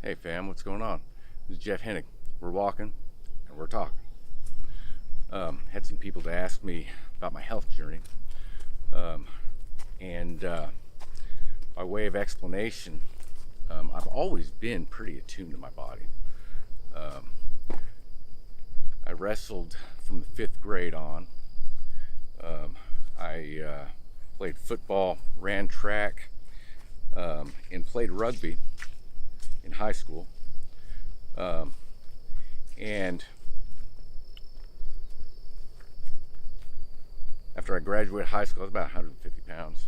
Hey fam, what's going on? This is Jeff Hennig. We're walking and we're talking. Had some people to ask me about my health journey. And by way of explanation, I've always been pretty attuned to my body. I wrestled from the 5th grade on. I played football, ran track, and played rugby in high school. And after I graduated high school, I was about 150 pounds.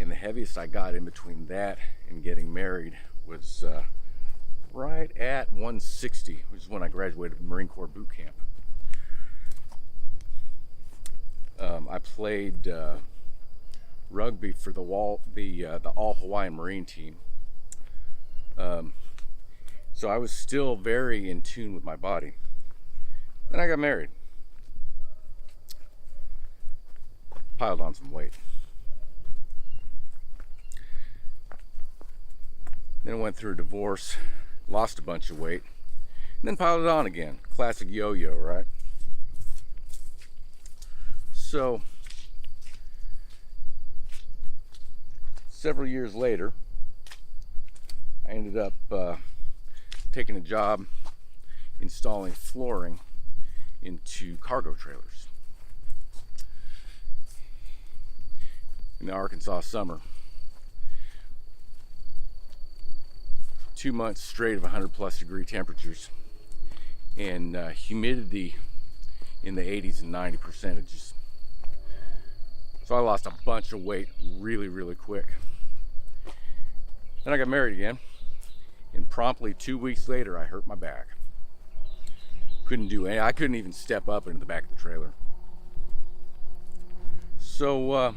And the heaviest I got in between that and getting married was right at 160, which is when I graduated from Marine Corps boot camp. I played rugby for the All Hawaiian Marine team. So I was still very in tune with my body. Then I got married. Piled on some weight. Then I went through a divorce, lost a bunch of weight, and then piled it on again. Classic yo-yo, right? So, several years later, I ended up taking a job installing flooring into cargo trailers in the Arkansas summer. 2 months straight of 100+ degree temperatures and humidity in the 80s and 90 percentages. So I lost a bunch of weight really quick. Then I got married again, and promptly 2 weeks later I hurt my back. I couldn't even step up into the back of the trailer. So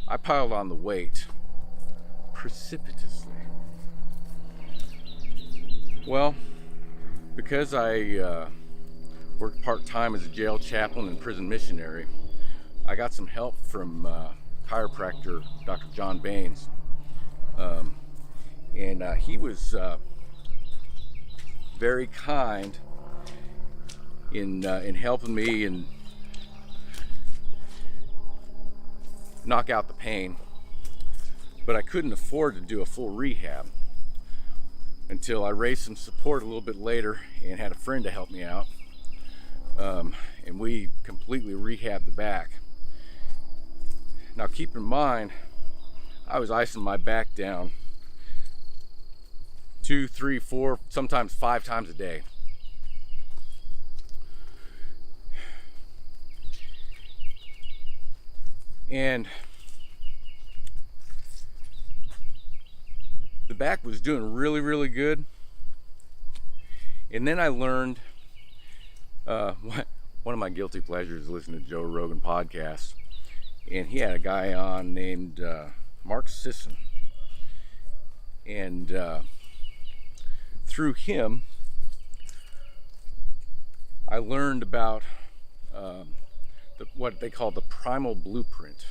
I piled on the weight precipitously. Well, because I worked part-time as a jail chaplain and prison missionary, I got some help from chiropractor Dr. John Baines. And he was very kind in helping me and knock out the pain. But I couldn't afford to do a full rehab until I raised some support a little bit later and had a friend to help me out. And we completely rehabbed the back. Now keep in mind, I was icing my back down 2, 3, 4, sometimes 5 times a day. And the back was doing really good. And then I learned, one of my guilty pleasures is listening to Joe Rogan podcast. And he had a guy on named Mark Sisson. And through him, I learned about what they call the Primal Blueprint.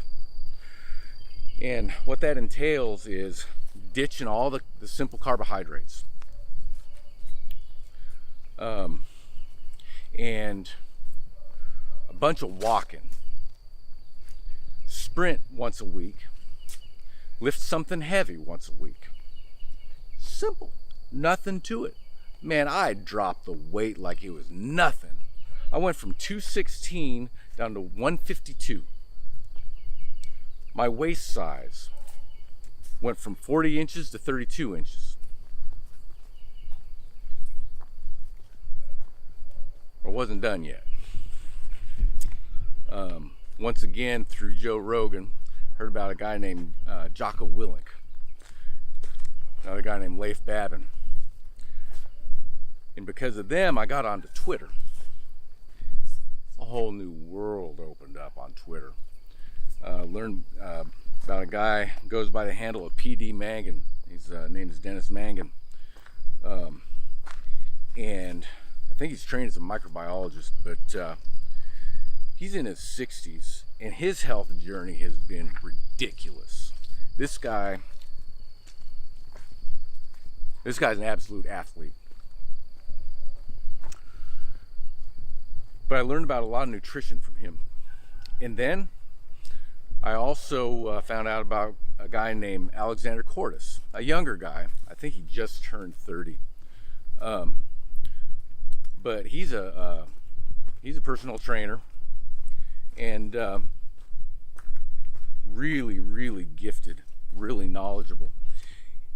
And what that entails is ditching all the simple carbohydrates. And a bunch of walking. Sprint once a week. Lift something heavy once a week. Simple. Nothing to it. Man, I dropped the weight like it was nothing. I went from 216 down to 152. My waist size went from 40 inches to 32 inches. I wasn't done yet. Once again, through Joe Rogan, heard about a guy named Jocko Willink, another guy named Leif Babin. And because of them, I got onto Twitter. A whole new world opened up on Twitter. Learned about a guy who goes by the handle of PD Mangan. His name is Dennis Mangan. And I think he's trained as a microbiologist, but he's in his 60s, and his health journey has been ridiculous. This guy This guy's an absolute athlete. But I learned about a lot of nutrition from him. And then I also found out about a guy named Alexander Cordes, a younger guy. I think he just turned 30. But he's a personal trainer, and really, really gifted, really knowledgeable.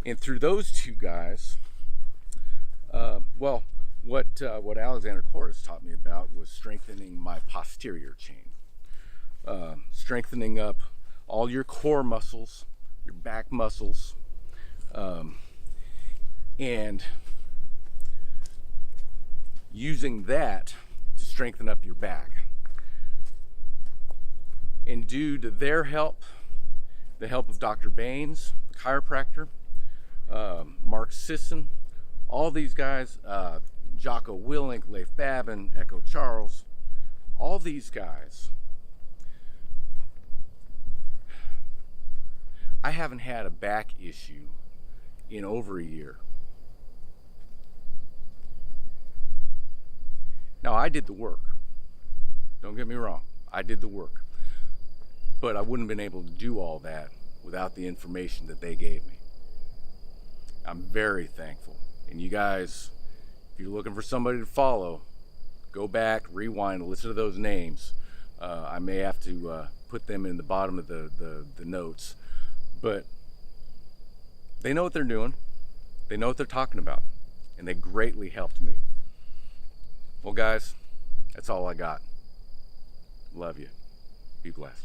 And through those two guys, what Alexander Cordes taught me about was strengthening my posterior chain, strengthening up all your core muscles, your back muscles, and using that to strengthen up your back. And due to their help, the help of Dr. Baines, the chiropractor, Mark Sisson, all these guys, Jocko Willink, Leif Babin, Echo Charles, all these guys, I haven't had a back issue in over a year. Now, I did the work. Don't get me wrong. I did the work. But I wouldn't have been able to do all that without the information that they gave me. I'm very thankful. And you guys, if you're looking for somebody to follow, go back, rewind, listen to those names. I may have to put them in the bottom of the notes. But they know what they're doing. They know what they're talking about. And they greatly helped me. Well, guys, that's all I got. Love you. Be blessed.